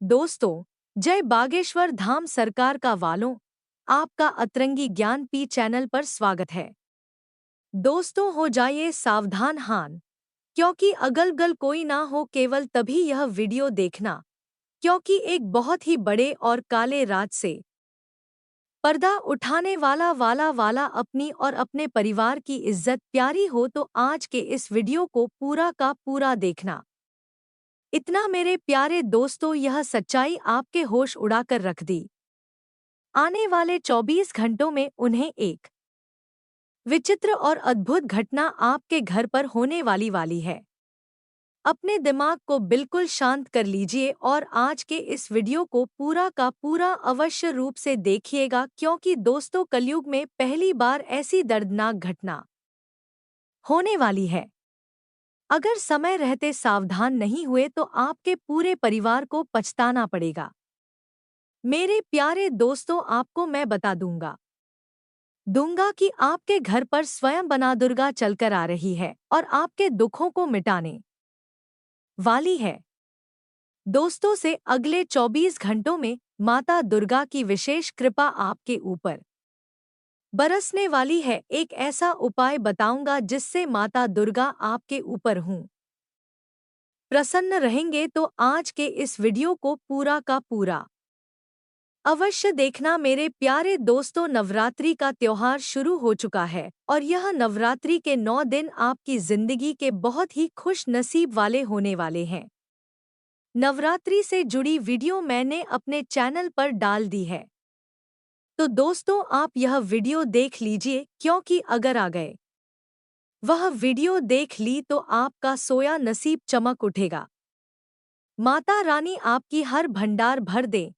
दोस्तों, जय बागेश्वर धाम सरकार का वालों, आपका अतरंगी ज्ञान पी चैनल पर स्वागत है। दोस्तों, हो जाइए सावधान हान, क्योंकि अगल-गल कोई ना हो, केवल तभी यह वीडियो देखना, क्योंकि एक बहुत ही बड़े और काले राज से पर्दा उठाने वाला अपनी और अपने परिवार की इज्जत प्यारी हो तो आज के इस वीडियो को पूरा का पूरा देखना। इतना मेरे प्यारे दोस्तों, यह सच्चाई आपके होश उड़ाकर रख दी। आने वाले 24 घंटों में उन्हें एक विचित्र और अद्भुत घटना आपके घर पर होने वाली है। अपने दिमाग को बिल्कुल शांत कर लीजिए और आज के इस वीडियो को पूरा का पूरा अवश्य रूप से देखिएगा, क्योंकि दोस्तों कलयुग में पहली बार ऐसी दर्दनाक घटना होने वाली है। अगर समय रहते सावधान नहीं हुए तो आपके पूरे परिवार को पछताना पड़ेगा। मेरे प्यारे दोस्तों, आपको मैं बता दूंगा कि आपके घर पर स्वयं बना दुर्गा चलकर आ रही है और आपके दुखों को मिटाने वाली है। दोस्तों, से अगले 24 घंटों में माता दुर्गा की विशेष कृपा आपके ऊपर बरसने वाली है। एक ऐसा उपाय बताऊंगा जिससे माता दुर्गा आपके ऊपर प्रसन्न रहेंगे, तो आज के इस वीडियो को पूरा का पूरा अवश्य देखना। मेरे प्यारे दोस्तों, नवरात्रि का त्योहार शुरू हो चुका है और यह नवरात्रि के 9 दिन आपकी जिंदगी के बहुत ही खुश नसीब वाले होने वाले हैं। नवरात्रि से जुड़ी वीडियो मैंने अपने चैनल पर डाल दी है, तो दोस्तों आप यह वीडियो देख लीजिए, क्योंकि अगर आ गए वह वीडियो देख ली तो आपका सोया नसीब चमक उठेगा। माता रानी आपकी हर भंडार भर दे।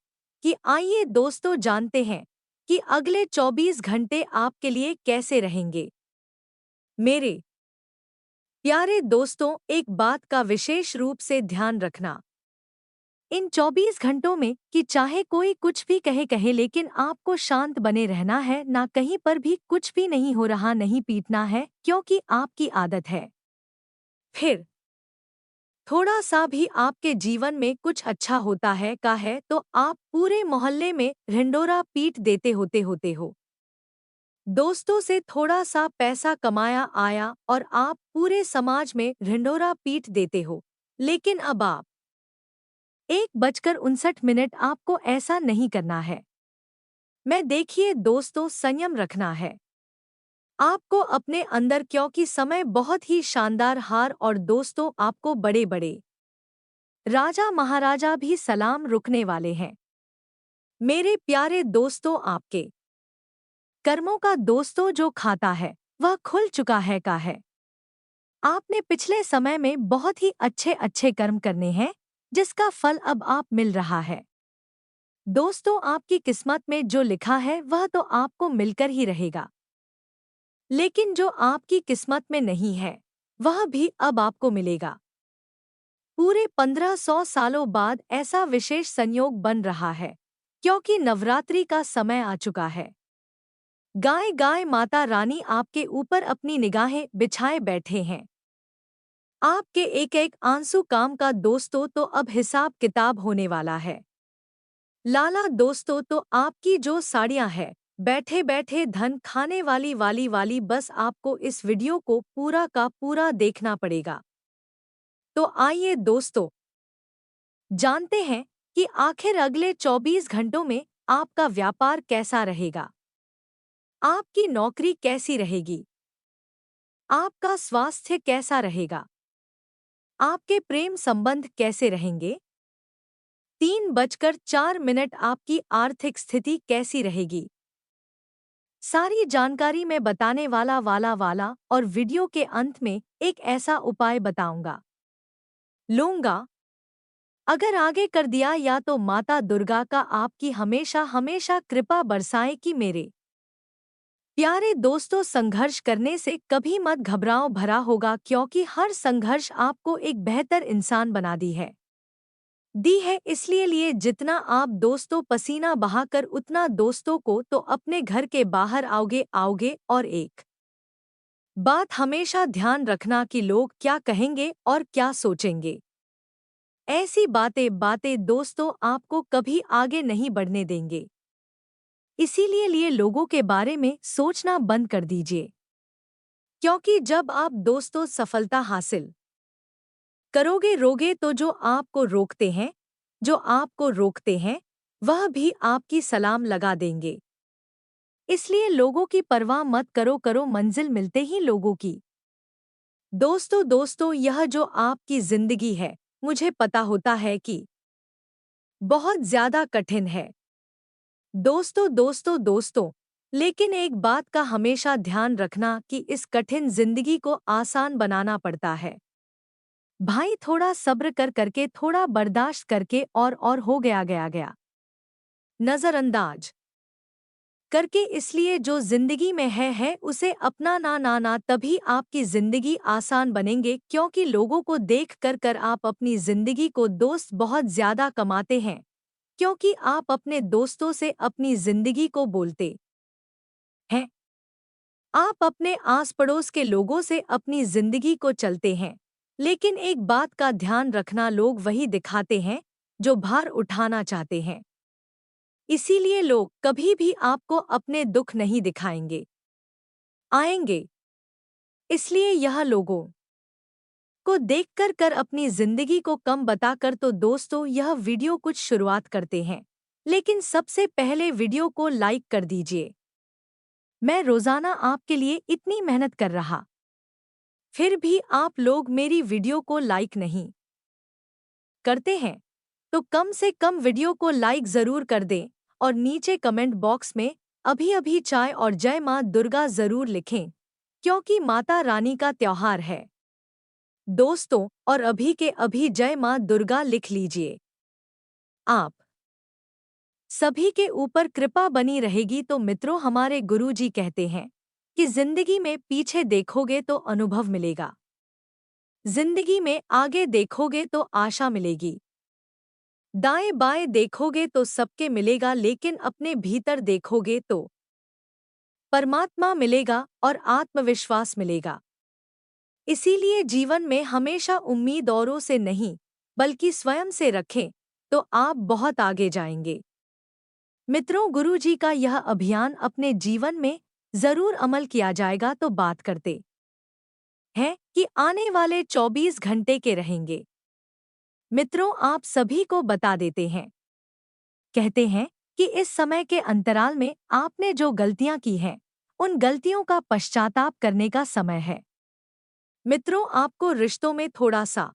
कि आइए दोस्तों, जानते हैं कि अगले 24 घंटे आपके लिए कैसे रहेंगे। मेरे प्यारे दोस्तों, एक बात का विशेष रूप से ध्यान रखना। इन 24 घंटों में कि चाहे कोई कुछ भी कहे, लेकिन आपको शांत बने रहना है। ना कहीं पर भी कुछ भी नहीं हो रहा, नहीं पीटना है, क्योंकि आपकी आदत है। फिर थोड़ा सा भी आपके जीवन में कुछ अच्छा होता है तो आप पूरे मोहल्ले में ढिंडोरा पीट देते होते हो। दोस्तों, से थोड़ा सा पैसा कमाया आया और आप पूरे समाज में ढिंडोरा पीट देते हो। लेकिन अब आप 1:59 आपको ऐसा नहीं करना है। मैं देखिए दोस्तों, संयम रखना है आपको अपने अंदर, क्योंकि समय बहुत ही शानदार हार और दोस्तों आपको बड़े बड़े राजा महाराजा भी सलाम रुकने वाले हैं। मेरे प्यारे दोस्तों, आपके कर्मों का दोस्तों जो खाता है वह खुल चुका है का है। आपने पिछले समय में बहुत ही अच्छे अच्छे कर्म करने हैं, जिसका फल अब आप मिल रहा है। दोस्तों, आपकी किस्मत में जो लिखा है वह तो आपको मिलकर ही रहेगा, लेकिन जो आपकी किस्मत में नहीं है वह भी अब आपको मिलेगा। पूरे 1500 सालों बाद ऐसा विशेष संयोग बन रहा है, क्योंकि नवरात्रि का समय आ चुका है। गाय गाय माता रानी आपके ऊपर अपनी निगाहें बिछाए बैठे हैं। आपके एक एक आंसू काम का दोस्तों तो अब हिसाब किताब होने वाला है। लाला दोस्तों, तो आपकी जो साड़ियां हैं, बैठे बैठे धन खाने वाली बस आपको इस वीडियो को पूरा का पूरा देखना पड़ेगा। तो आइए दोस्तों, जानते हैं कि आखिर अगले 24 घंटों में आपका व्यापार कैसा रहेगा, आपकी नौकरी कैसी रहेगी, आपका स्वास्थ्य कैसा रहेगा, आपके प्रेम संबंध कैसे रहेंगे, 3:04 आपकी आर्थिक स्थिति कैसी रहेगी। सारी जानकारी मैं बताने वाला और वीडियो के अंत में एक ऐसा उपाय बताऊंगा लूंगा। अगर आगे कर दिया या तो माता दुर्गा का आपकी हमेशा हमेशा कृपा बरसाए। कि मेरे प्यारे दोस्तों, संघर्ष करने से कभी मत घबराओ, भरा होगा, क्योंकि हर संघर्ष आपको एक बेहतर इंसान दी है। इसलिए लिए जितना आप दोस्तों पसीना बहाकर, उतना दोस्तों को तो अपने घर के बाहर आओगे। और एक बात हमेशा ध्यान रखना कि लोग क्या कहेंगे और क्या सोचेंगे। ऐसी बातें बातें दोस्तों आपको कभी आगे नहीं बढ़ने देंगे। इसीलिए लोगों के बारे में सोचना बंद कर दीजिए। क्योंकि जब आप दोस्तों सफलता हासिल करोगे रोगे तो जो आपको रोकते हैं वह भी आपकी सलाम लगा देंगे। इसलिए लोगों की परवाह मत करो मंजिल मिलते ही लोगों की। दोस्तों यह जो आपकी जिंदगी है, मुझे पता होता है कि बहुत ज्यादा कठिन है। दोस्तों, लेकिन एक बात का हमेशा ध्यान रखना कि इस कठिन जिंदगी को आसान बनाना पड़ता है। भाई थोड़ा सब्र करके थोड़ा बर्दाश्त करके और हो गया नजरअंदाज करके, इसलिए जो जिंदगी में है उसे अपना ना तभी आपकी जिंदगी आसान बनेंगे। क्योंकि लोगों को देख कर आप अपनी जिंदगी को दोस्त बहुत ज्यादा कमाते हैं, क्योंकि आप अपने दोस्तों से अपनी जिंदगी को बोलते हैं। आप अपने आस पड़ोस के लोगों से अपनी जिंदगी को चलते हैं। लेकिन एक बात का ध्यान रखना, लोग वही दिखाते हैं जो भार उठाना चाहते हैं। इसीलिए लोग कभी भी आपको अपने दुख नहीं दिखाएंगे आएंगे। इसलिए यह लोगों को देखकर अपनी जिंदगी को कम बताकर तो दोस्तों यह वीडियो कुछ शुरुआत करते हैं। लेकिन सबसे पहले वीडियो को लाइक कर दीजिए। मैं रोजाना आपके लिए इतनी मेहनत कर रहा, फिर भी आप लोग मेरी वीडियो को लाइक नहीं करते हैं, तो कम से कम वीडियो को लाइक जरूर कर दें और नीचे कमेंट बॉक्स में अभी अभी चाय और जय मां दुर्गा जरूर लिखें, क्योंकि माता रानी का त्योहार है दोस्तों। और अभी के अभी जय मां दुर्गा लिख लीजिए। आप सभी के ऊपर कृपा बनी रहेगी। तो मित्रों, हमारे गुरुजी कहते हैं कि जिंदगी में पीछे देखोगे तो अनुभव मिलेगा, जिंदगी में आगे देखोगे तो आशा मिलेगी, दाएं बाएं देखोगे तो सबके मिलेगा, लेकिन अपने भीतर देखोगे तो परमात्मा मिलेगा और आत्मविश्वास मिलेगा। इसीलिए जीवन में हमेशा उम्मीद औरों से नहीं बल्कि स्वयं से रखें, तो आप बहुत आगे जाएंगे। मित्रों, गुरुजी का यह अभियान अपने जीवन में जरूर अमल किया जाएगा। तो बात करते हैं कि आने वाले 24 घंटे के रहेंगे। मित्रों, आप सभी को बता देते हैं, कहते हैं कि इस समय के अंतराल में आपने जो गलतियां की हैं, उन गलतियों का पश्चाताप करने का समय है। मित्रों, आपको रिश्तों में थोड़ा सा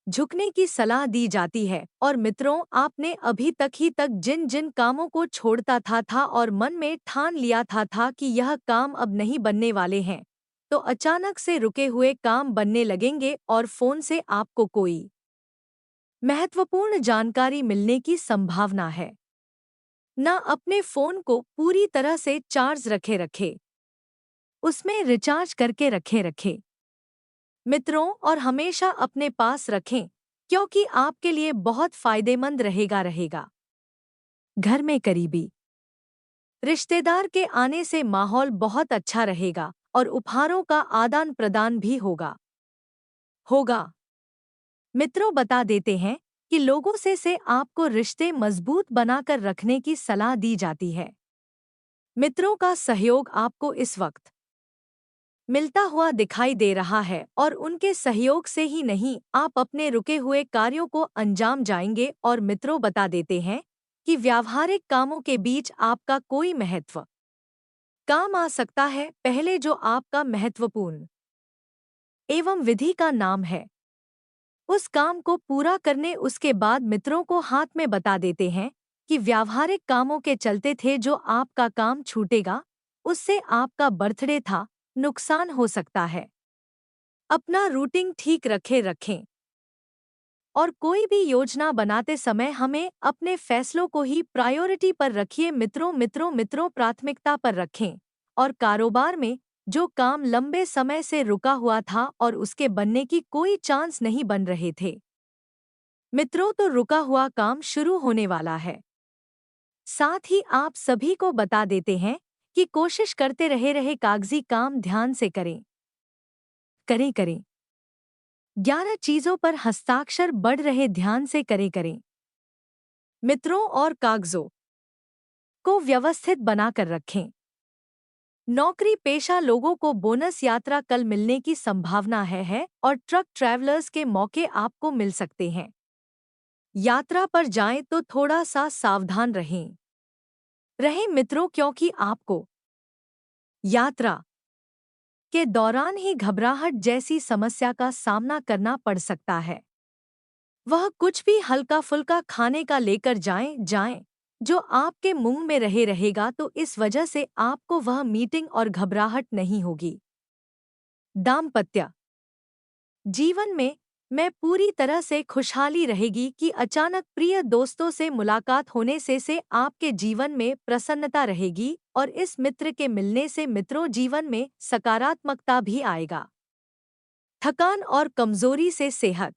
झुकने की सलाह दी जाती है। और मित्रों, आपने अभी तक जिन जिन कामों को छोड़ता था और मन में ठान लिया था कि यह काम अब नहीं बनने वाले हैं, तो अचानक से रुके हुए काम बनने लगेंगे और फोन से आपको कोई महत्वपूर्ण जानकारी मिलने की संभावना है। ना अपने फोन को पूरी तरह से चार्ज रखे उसमें रिचार्ज करके रखे मित्रों, और हमेशा अपने पास रखें, क्योंकि आपके लिए बहुत फायदेमंद रहेगा। घर में करीबी रिश्तेदार के आने से माहौल बहुत अच्छा रहेगा और उपहारों का आदान प्रदान भी होगा। मित्रों, बता देते हैं कि लोगों से आपको रिश्ते मजबूत बनाकर रखने की सलाह दी जाती है। मित्रों का सहयोग आपको इस वक्त मिलता हुआ दिखाई दे रहा है और उनके सहयोग से ही नहीं, आप अपने रुके हुए कार्यों को अंजाम जाएंगे। और मित्रों, बता देते हैं कि व्यावहारिक कामों के बीच आपका कोई महत्व काम आ सकता है। पहले जो आपका महत्वपूर्ण एवं विधि का नाम है, उस काम को पूरा करने उसके बाद मित्रों को हाथ में बता देते हैं कि व्यावहारिक कामों के चलते थे जो आपका काम छूटेगा, उससे आपका बर्थडे था, नुकसान हो सकता है। अपना रूटीन ठीक रखें और कोई भी योजना बनाते समय हमें अपने फैसलों को ही प्रायोरिटी पर रखिए। मित्रों प्राथमिकता पर रखें। और कारोबार में जो काम लंबे समय से रुका हुआ था और उसके बनने की कोई चांस नहीं बन रहे थे, मित्रों, तो रुका हुआ काम शुरू होने वाला है। साथ ही आप सभी को बता देते हैं कि कोशिश करते रहे कागजी काम ध्यान से करें। 11 चीजों पर हस्ताक्षर बढ़ रहे ध्यान से करें। मित्रों और कागजों को व्यवस्थित बनाकर रखें। नौकरी पेशा लोगों को बोनस यात्रा कल मिलने की संभावना है और ट्रक ट्रैवलर्स के मौके आपको मिल सकते हैं। यात्रा पर जाएं तो थोड़ा सा सावधान रहें मित्रों, क्योंकि आपको यात्रा के दौरान ही घबराहट जैसी समस्या का सामना करना पड़ सकता है। वह कुछ भी हल्का फुल्का खाने का लेकर जाएं जो आपके मुंह में रहेगा, तो इस वजह से आपको वह मीटिंग और घबराहट नहीं होगी। दाम्पत्य जीवन में मैं पूरी तरह से खुशहाली रहेगी कि अचानक प्रिय दोस्तों से मुलाकात होने से आपके जीवन में प्रसन्नता रहेगी और इस मित्र के मिलने से मित्रों जीवन में सकारात्मकता भी आएगा। थकान और कमजोरी से सेहत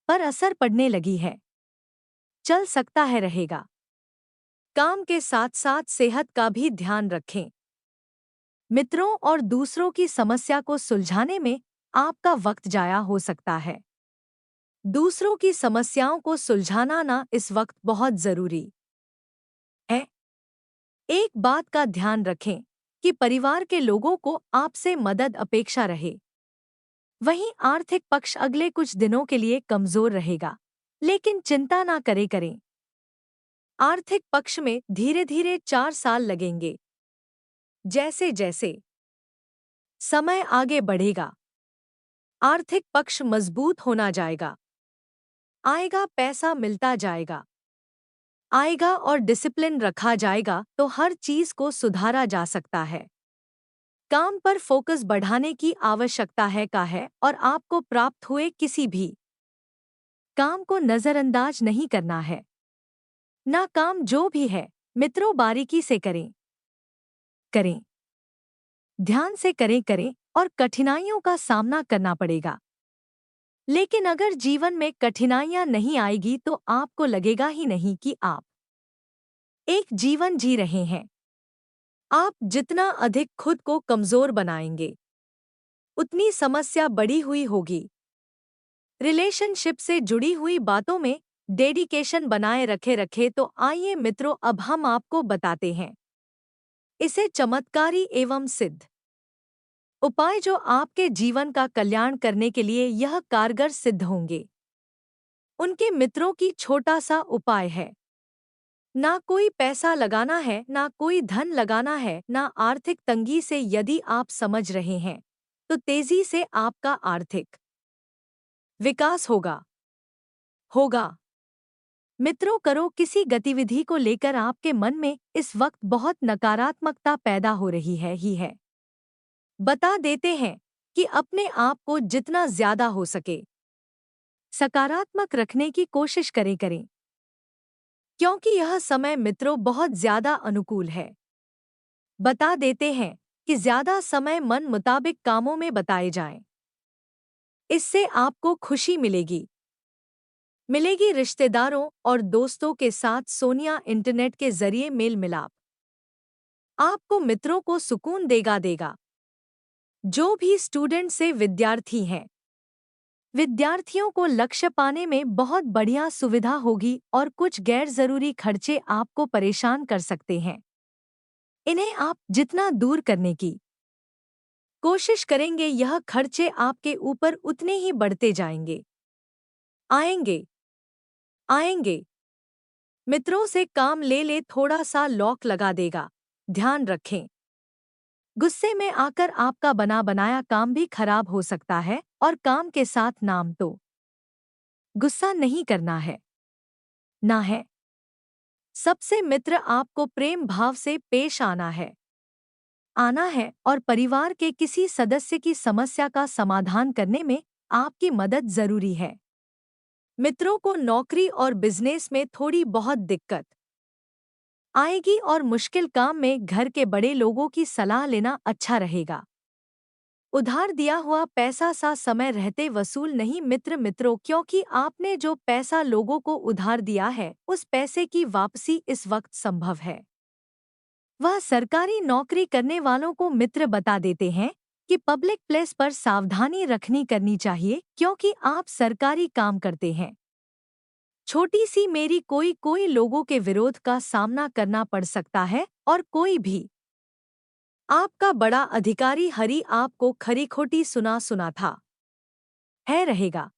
पर असर पड़ने लगी है, चल सकता है रहेगा। काम के साथ साथ सेहत का भी ध्यान रखें। मित्रों और दूसरों की समस्या को सुलझाने में आपका वक्त जाया हो सकता है। दूसरों की समस्याओं को सुलझाना ना इस वक्त बहुत जरूरी है। एक बात का ध्यान रखें कि परिवार के लोगों को आपसे मदद अपेक्षा रहे। वहीं आर्थिक पक्ष अगले कुछ दिनों के लिए कमजोर रहेगा, लेकिन चिंता ना करें। आर्थिक पक्ष में धीरे धीरे 4 साल लगेंगे। जैसे जैसे समय आगे बढ़ेगा, आर्थिक पक्ष मजबूत होना जाएगा। आएगा पैसा मिलता जाएगा, आएगा और डिसिप्लिन रखा जाएगा तो हर चीज को सुधारा जा सकता है। काम पर फोकस बढ़ाने की आवश्यकता है और आपको प्राप्त हुए किसी भी काम को नजरअंदाज नहीं करना है। ना काम जो भी है मित्रों बारीकी से करें, ध्यान से करें और कठिनाइयों का सामना करना पड़ेगा। लेकिन अगर जीवन में कठिनाइयां नहीं आएगी तो आपको लगेगा ही नहीं कि आप एक जीवन जी रहे हैं। आप जितना अधिक खुद को कमजोर बनाएंगे, उतनी समस्या बढ़ी हुई होगी। रिलेशनशिप से जुड़ी हुई बातों में डेडिकेशन बनाए रखे तो आइए मित्रों अब हम आपको बताते हैं इसे चमत्कारी एवं सिद्ध उपाय जो आपके जीवन का कल्याण करने के लिए यह कारगर सिद्ध होंगे। उनके मित्रों की छोटा सा उपाय है। ना कोई पैसा लगाना है, ना कोई धन लगाना है, ना आर्थिक तंगी से यदि आप समझ रहे हैं तो तेजी से आपका आर्थिक विकास होगा। मित्रों करो किसी गतिविधि को लेकर आपके मन में इस वक्त बहुत नकारात्मकता पैदा हो रही है। बता देते हैं कि अपने आप को जितना ज्यादा हो सके सकारात्मक रखने की कोशिश करें, क्योंकि यह समय मित्रों बहुत ज्यादा अनुकूल है। बता देते हैं कि ज्यादा समय मन मुताबिक कामों में बताए जाएं। इससे आपको खुशी मिलेगी रिश्तेदारों और दोस्तों के साथ सोनिया इंटरनेट के जरिए मेल मिलाप आपको मित्रों को सुकून देगा। जो भी स्टूडेंट से विद्यार्थी हैं, विद्यार्थियों को लक्ष्य पाने में बहुत बढ़िया सुविधा होगी और कुछ गैर जरूरी खर्चे आपको परेशान कर सकते हैं। इन्हें आप जितना दूर करने की कोशिश करेंगे यह खर्चे आपके ऊपर उतने ही बढ़ते जाएंगे। आएंगे मित्रों से काम ले थोड़ा सा लॉक लगा देगा। ध्यान रखें, गुस्से में आकर आपका बना बनाया काम भी खराब हो सकता है और काम के साथ नाम तो गुस्सा नहीं करना है। सबसे मित्र आपको प्रेम भाव से पेश आना है और परिवार के किसी सदस्य की समस्या का समाधान करने में आपकी मदद जरूरी है। मित्रों को नौकरी और बिजनेस में थोड़ी बहुत दिक्कत आएगी और मुश्किल काम में घर के बड़े लोगों की सलाह लेना अच्छा रहेगा। उधार दिया हुआ पैसा सा समय रहते वसूल नहीं मित्रों, क्योंकि आपने जो पैसा लोगों को उधार दिया है उस पैसे की वापसी इस वक्त संभव है। वह सरकारी नौकरी करने वालों को मित्र बता देते हैं कि पब्लिक प्लेस पर सावधानी रखनी करनी चाहिए क्योंकि आप सरकारी काम करते हैं। छोटी सी मेरी कोई कोई लोगों के विरोध का सामना करना पड़ सकता है और कोई भी आपका बड़ा अधिकारी हरि आपको खरी खोटी सुना सुना था है रहेगा।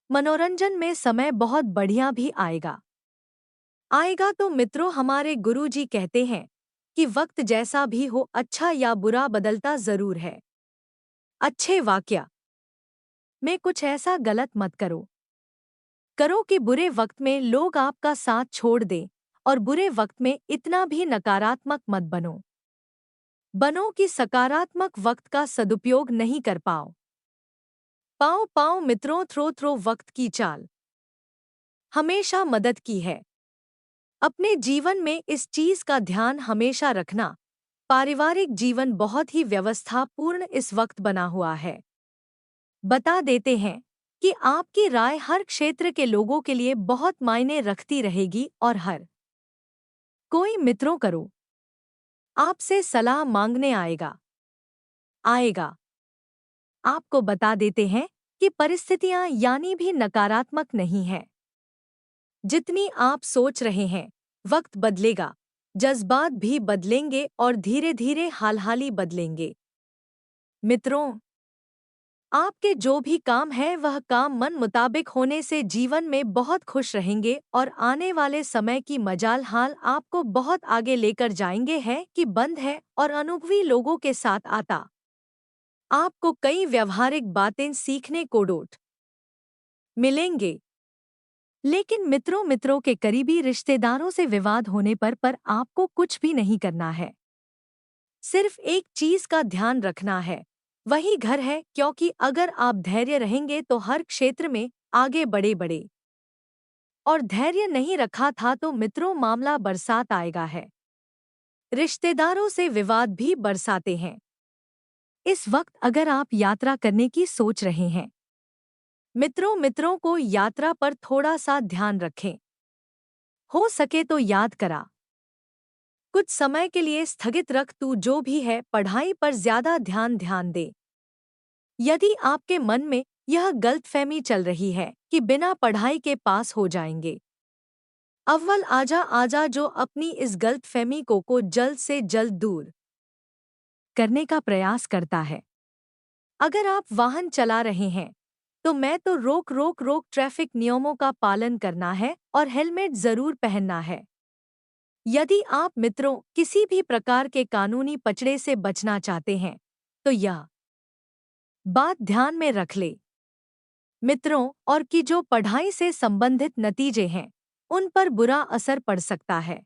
मनोरंजन में समय बहुत बढ़िया भी आएगा। आएगा तो मित्रों, हमारे गुरुजी कहते हैं कि वक्त जैसा भी हो, अच्छा या बुरा, बदलता जरूर है। अच्छे वाक्य में कुछ ऐसा गलत मत करो करो कि बुरे वक्त में लोग आपका साथ छोड़ दें, और बुरे वक्त में इतना भी नकारात्मक मत बनो कि सकारात्मक वक्त का सदुपयोग नहीं कर पाओ पाओ मित्रों, थ्रो वक्त की चाल हमेशा मदद की है। अपने जीवन में इस चीज का ध्यान हमेशा रखना, पारिवारिक जीवन बहुत ही व्यवस्थापूर्ण इस वक्त बना हुआ है। बता देते हैं कि आपकी राय हर क्षेत्र के लोगों के लिए बहुत मायने रखती रहेगी और हर कोई मित्रों करो आपसे सलाह मांगने आएगा। आपको बता देते हैं कि परिस्थितियां यानी भी नकारात्मक नहीं हैं। जितनी आप सोच रहे हैं, वक्त बदलेगा, जज्बात भी बदलेंगे और धीरे धीरे हाल ही बदलेंगे। मित्रों, आपके जो भी काम है वह काम मन मुताबिक होने से जीवन में बहुत खुश रहेंगे और आने वाले समय की मजाल हाल आपको बहुत आगे लेकर जाएंगे है कि बंद है और अनुभवी लोगों के साथ आता आपको कई व्यवहारिक बातें सीखने को डोट मिलेंगे। लेकिन मित्रों के करीबी रिश्तेदारों से विवाद होने पर आपको कुछ भी नहीं करना है। सिर्फ एक चीज का ध्यान रखना है, वही घर है, क्योंकि अगर आप धैर्य रहेंगे तो हर क्षेत्र में आगे बड़े और धैर्य नहीं रखा था तो मित्रों मामला बरसात आएगा है। रिश्तेदारों से विवाद भी बरसाते हैं। इस वक्त अगर आप यात्रा करने की सोच रहे हैं, मित्रों को यात्रा पर थोड़ा सा ध्यान रखें। हो सके तो याद करा कुछ समय के लिए स्थगित रख, तू जो भी है पढ़ाई पर ज्यादा ध्यान दे। यदि आपके मन में यह गलतफहमी चल रही है कि बिना पढ़ाई के पास हो जाएंगे, अव्वल आजा जो अपनी इस गलतफहमी को जल्द से जल्द दूर करने का प्रयास करता है। अगर आप वाहन चला रहे हैं तो मैं तो रोक ट्रैफिक नियमों का पालन करना है और हेलमेट जरूर पहनना है। यदि आप मित्रों किसी भी प्रकार के कानूनी पचड़े से बचना चाहते हैं तो यह बात ध्यान में रख ले मित्रों, और कि जो पढ़ाई से संबंधित नतीजे हैं उन पर बुरा असर पड़ सकता है।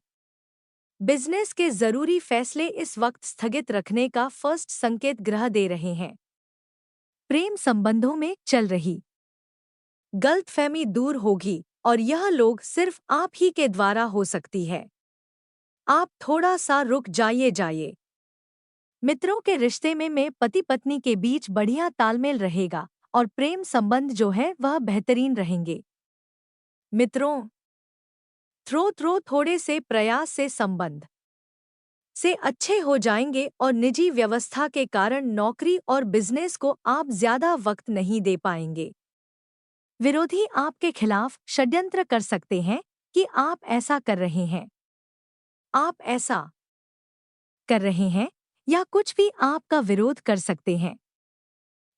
बिजनेस के जरूरी फैसले इस वक्त स्थगित रखने का फर्स्ट संकेत ग्रह दे रहे हैं। प्रेम संबंधों में चल रही गलतफहमी दूर होगी और यह लोग सिर्फ आप ही के द्वारा हो सकती है। आप थोड़ा सा रुक जाइए। मित्रों के रिश्ते में पति पत्नी के बीच बढ़िया तालमेल रहेगा और प्रेम संबंध जो है वह बेहतरीन रहेंगे। मित्रों, थ्रो थोड़े से प्रयास से संबंध से अच्छे हो जाएंगे और निजी व्यवस्था के कारण नौकरी और बिजनेस को आप ज्यादा वक्त नहीं दे पाएंगे। विरोधी आपके खिलाफ षड्यंत्र कर सकते हैं कि आप ऐसा कर रहे हैं, आप ऐसा कर रहे हैं, या कुछ भी आपका विरोध कर सकते हैं।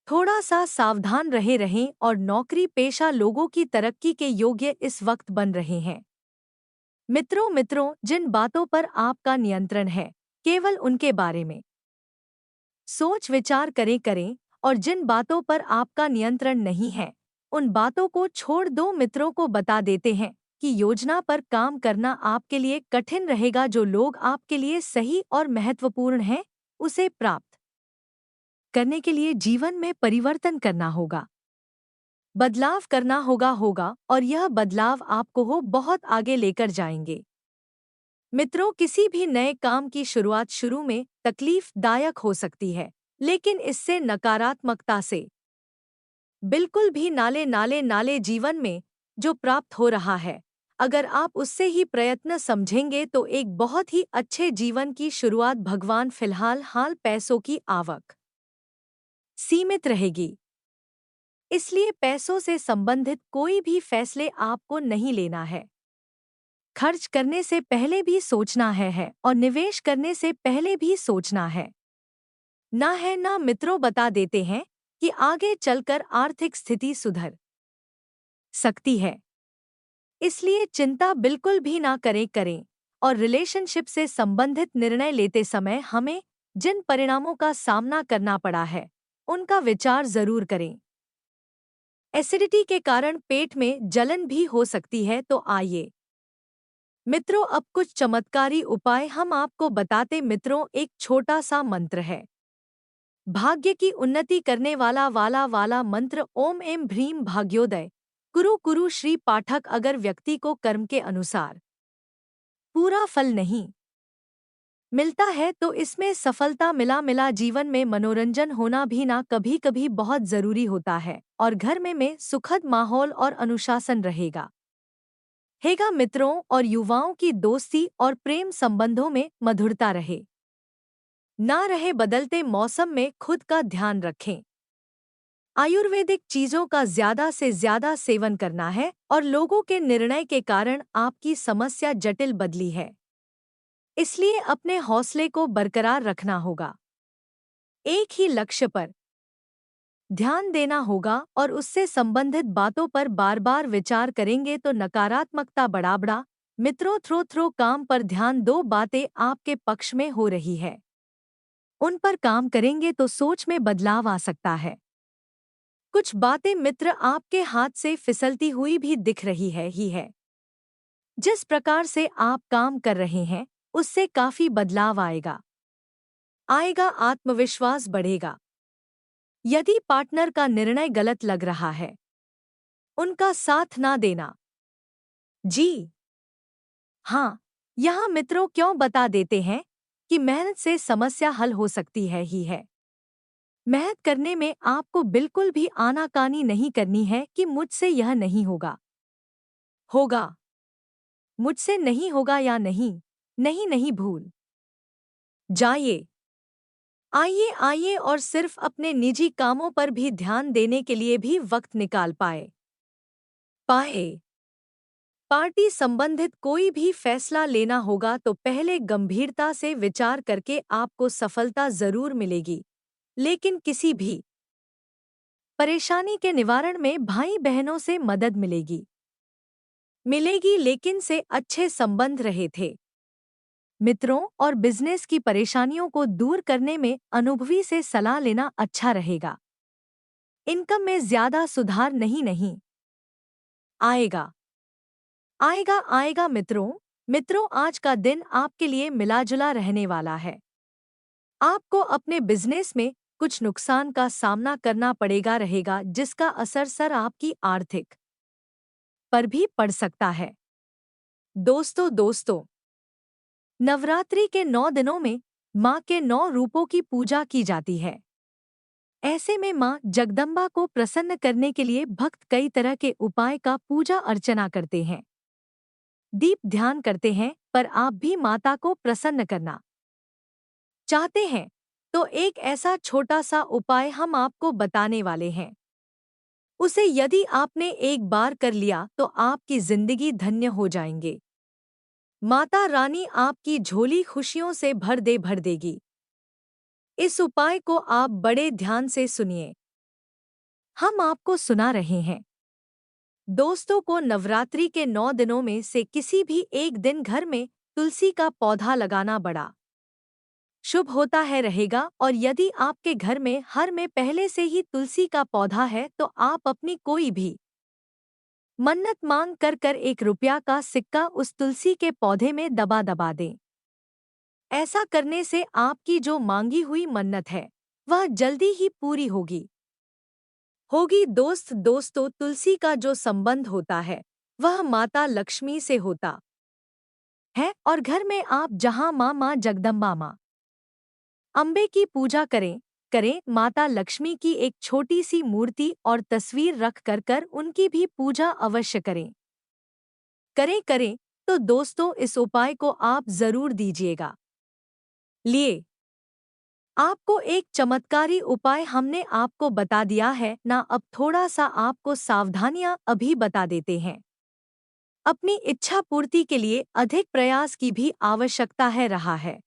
थोड़ा सा सावधान रहें और नौकरी पेशा लोगों की तरक्की के योग्य इस वक्त बन रहे हैं। मित्रों, जिन बातों पर आपका नियंत्रण है केवल उनके बारे में सोच विचार करें और जिन बातों पर आपका नियंत्रण नहीं है उन बातों को छोड़ दो। मित्रों को बता देते हैं कि योजना पर काम करना आपके लिए कठिन रहेगा। जो लोग आपके लिए सही और महत्वपूर्ण हैं उसे प्राप्त करने के लिए जीवन में परिवर्तन करना होगा, बदलाव करना होगा और यह बदलाव आपको बहुत आगे लेकर जाएंगे। मित्रों, किसी भी नए काम की शुरुआत शुरू में तकलीफदायक हो सकती है, लेकिन इससे नकारात्मकता से बिल्कुल भी नाले जीवन में जो प्राप्त हो रहा है, अगर आप उससे ही प्रयत्न समझेंगे तो एक बहुत ही अच्छे जीवन की शुरुआत। भगवान फिलहाल पैसों की आवक सीमित रहेगी। इसलिए पैसों से संबंधित कोई भी फैसले आपको नहीं लेना है। खर्च करने से पहले भी सोचना है और निवेश करने से पहले भी सोचना है। ना मित्रों बता देते हैं कि आगे चलकर आर्थिक स्थिति सुधर सकती है। इसलिए चिंता बिल्कुल भी ना करें और रिलेशनशिप से संबंधित निर्णय लेते समय हमें जिन परिणामों का सामना करना पड़ा है उनका विचार जरूर करें। एसिडिटी के कारण पेट में जलन भी हो सकती है, तो आइए मित्रों अब कुछ चमत्कारी उपाय हम आपको बताते। मित्रों, एक छोटा सा मंत्र है, भाग्य की उन्नति करने वाला मंत्र ओम एम भ्रीम भाग्योदय कुरु कुरु श्री पाठक। अगर व्यक्ति को कर्म के अनुसार पूरा फल नहीं मिलता है तो इसमें सफलता मिला जीवन में मनोरंजन होना भी ना कभी कभी बहुत जरूरी होता है और घर में सुखद माहौल और अनुशासन रहेगा मित्रों, और युवाओं की दोस्ती और प्रेम संबंधों में मधुरता रहे बदलते मौसम में खुद का ध्यान रखें। आयुर्वेदिक चीजों का ज्यादा से ज्यादा सेवन करना है और लोगों के निर्णय के कारण आपकी समस्या जटिल बदली है, इसलिए अपने हौसले को बरकरार रखना होगा। एक ही लक्ष्य पर ध्यान देना होगा और उससे संबंधित बातों पर बार बार विचार करेंगे तो नकारात्मकता बढ़ा मित्रों थ्रो काम पर ध्यान। दो बातें आपके पक्ष में हो रही है, उन पर काम करेंगे तो सोच में बदलाव आ सकता है। कुछ बातें मित्र आपके हाथ से फिसलती हुई भी दिख रही है। जिस प्रकार से आप काम कर रहे हैं उससे काफी बदलाव आएगा आत्मविश्वास बढ़ेगा। यदि पार्टनर का निर्णय गलत लग रहा है उनका साथ ना देना। जी हाँ, यहाँ मित्रों क्यों बता देते हैं कि मेहनत से समस्या हल हो सकती है। मेहनत करने में आपको बिल्कुल भी आनाकानी नहीं करनी है कि मुझसे यह नहीं होगा मुझसे नहीं होगा या नहीं भूल जाइए। आइए और सिर्फ अपने निजी कामों पर भी ध्यान देने के लिए भी वक्त निकाल पाए। पार्टी संबंधित कोई भी फैसला लेना होगा तो पहले गंभीरता से विचार करके आपको सफलता जरूर मिलेगी, लेकिन किसी भी परेशानी के निवारण में भाई बहनों से मदद मिलेगी लेकिन से अच्छे संबंध रहे थे मित्रों, और बिजनेस की परेशानियों को दूर करने में अनुभवी से सलाह लेना अच्छा रहेगा। इनकम में ज्यादा सुधार नहीं आएगा मित्रों आज का दिन आपके लिए मिलाजुला रहने वाला है। आपको अपने बिजनेस में कुछ नुकसान का सामना करना पड़ेगा रहेगा, जिसका असर सर आपकी आर्थिक पर भी पड़ सकता है। दोस्तों नवरात्रि के 9 दिनों में माँ के 9 रूपों की पूजा की जाती है। ऐसे में माँ जगदम्बा को प्रसन्न करने के लिए भक्त कई तरह के उपाय का पूजा अर्चना करते हैं, दीप ध्यान करते हैं। पर आप भी माता को प्रसन्न करना चाहते हैं तो एक ऐसा छोटा सा उपाय हम आपको बताने वाले हैं। उसे यदि आपने एक बार कर लिया तो आपकी जिंदगी धन्य हो जाएंगे। माता रानी आपकी झोली खुशियों से भर देगी। इस उपाय को आप बड़े ध्यान से सुनिए, हम आपको सुना रहे हैं। दोस्तों को नवरात्रि के 9 दिनों में से किसी भी एक दिन घर में तुलसी का पौधा लगाना बड़ा शुभ होता है रहेगा, और यदि आपके घर में हर में पहले से ही तुलसी का पौधा है तो आप अपनी कोई भी मन्नत मांग कर 1 रुपया का सिक्का उस तुलसी के पौधे में दबा दें। ऐसा करने से आपकी जो मांगी हुई मन्नत है वह जल्दी ही पूरी होगी। दोस्तों तुलसी का जो संबंध होता है वह माता लक्ष्मी से होता है, और घर में आप जहां माँ जगदम्बा माँ अम्बे की पूजा करें माता लक्ष्मी की एक छोटी सी मूर्ति और तस्वीर रख कर उनकी भी पूजा अवश्य करें तो दोस्तों इस उपाय को आप जरूर दीजिएगा। लिए आपको एक चमत्कारी उपाय हमने आपको बता दिया है ना, अब थोड़ा सा आपको सावधानियां अभी बता देते हैं। अपनी इच्छा पूर्ति के लिए अधिक प्रयास की भी आवश्यकता है रहा है।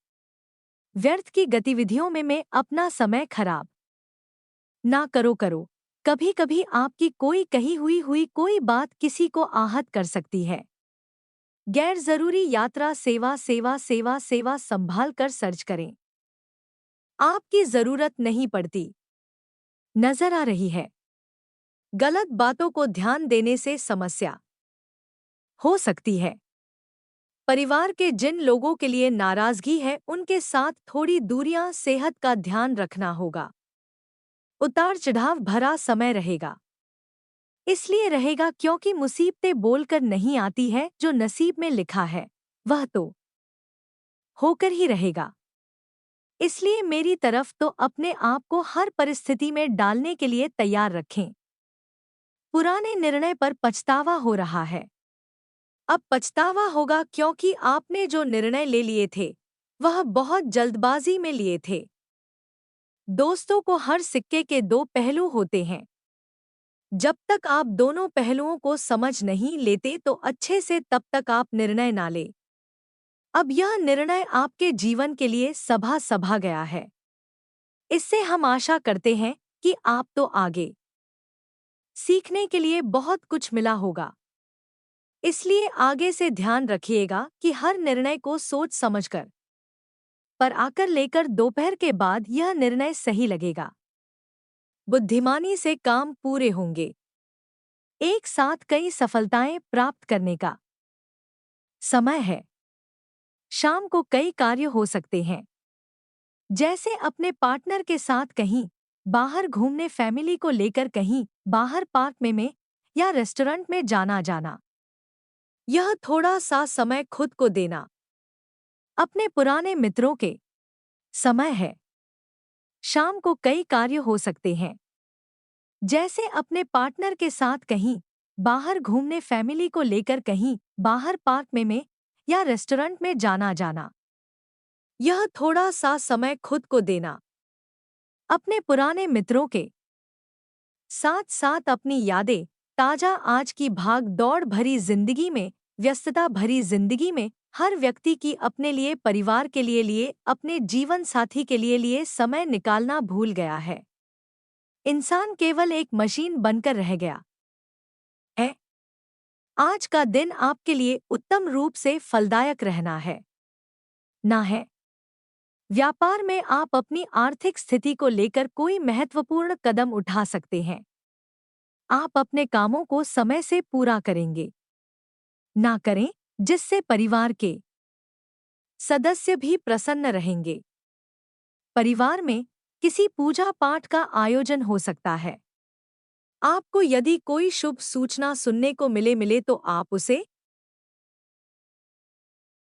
व्यर्थ की गतिविधियों में अपना समय खराब ना करो। कभी कभी आपकी कोई कही हुई कोई बात किसी को आहत कर सकती है। गैर जरूरी यात्रा सेवा संभाल कर सर्च करें। आपकी जरूरत नहीं पड़ती नजर आ रही है। गलत बातों को ध्यान देने से समस्या हो सकती है। परिवार के जिन लोगों के लिए नाराजगी है उनके साथ थोड़ी दूरियां, सेहत का ध्यान रखना होगा। उतार चढ़ाव भरा समय रहेगा। इसलिए रहेगा क्योंकि मुसीबतें बोलकर नहीं आती है, जो नसीब में लिखा है वह तो होकर ही रहेगा। इसलिए मेरी तरफ तो अपने आप को हर परिस्थिति में डालने के लिए तैयार रखें। पुराने निर्णय पर पछतावा हो रहा है। अब पछतावा होगा क्योंकि आपने जो निर्णय ले लिए थे वह बहुत जल्दबाजी में लिए थे। दोस्तों को हर सिक्के के दो पहलू होते हैं। जब तक आप दोनों पहलुओं को समझ नहीं लेते तो अच्छे से तब तक आप निर्णय ना ले। अब यह निर्णय आपके जीवन के लिए सभा गया है। इससे हम आशा करते हैं कि आप तो आगे सीखने के लिए बहुत कुछ मिला होगा। इसलिए आगे से ध्यान रखिएगा कि हर निर्णय को सोच समझकर पर आकर लेकर दोपहर के बाद यह निर्णय सही लगेगा। बुद्धिमानी से काम पूरे होंगे। एक साथ कई सफलताएं प्राप्त करने का समय है। शाम को कई कार्य हो सकते हैं, जैसे अपने पार्टनर के साथ कहीं बाहर घूमने, फैमिली को लेकर कहीं बाहर पार्क में या रेस्टोरेंट में जाना। यह थोड़ा सा समय खुद को देना। अपने पुराने मित्रों के समय है। शाम को कई कार्य हो सकते हैं, जैसे अपने पार्टनर के साथ कहीं बाहर घूमने, फैमिली को लेकर कहीं बाहर पार्क में या रेस्टोरेंट में जाना। यह थोड़ा सा समय खुद को देना। अपने पुराने मित्रों के साथ साथ अपनी यादें ताजा। आज की भाग दौड़ भरी जिंदगी में, व्यस्तता भरी जिंदगी में हर व्यक्ति की अपने लिए, परिवार के लिए अपने जीवन साथी के लिए समय निकालना भूल गया है। इंसान केवल एक मशीन बनकर रह गया है। आज का दिन आपके लिए उत्तम रूप से फलदायक रहना है ना है। व्यापार में आप अपनी आर्थिक स्थिति को लेकर कोई महत्वपूर्ण कदम उठा सकते हैं। आप अपने कामों को समय से पूरा करेंगे ना करें, जिससे परिवार के सदस्य भी प्रसन्न रहेंगे। परिवार में किसी पूजा पाठ का आयोजन हो सकता है। आपको यदि कोई शुभ सूचना सुनने को मिले तो आप उसे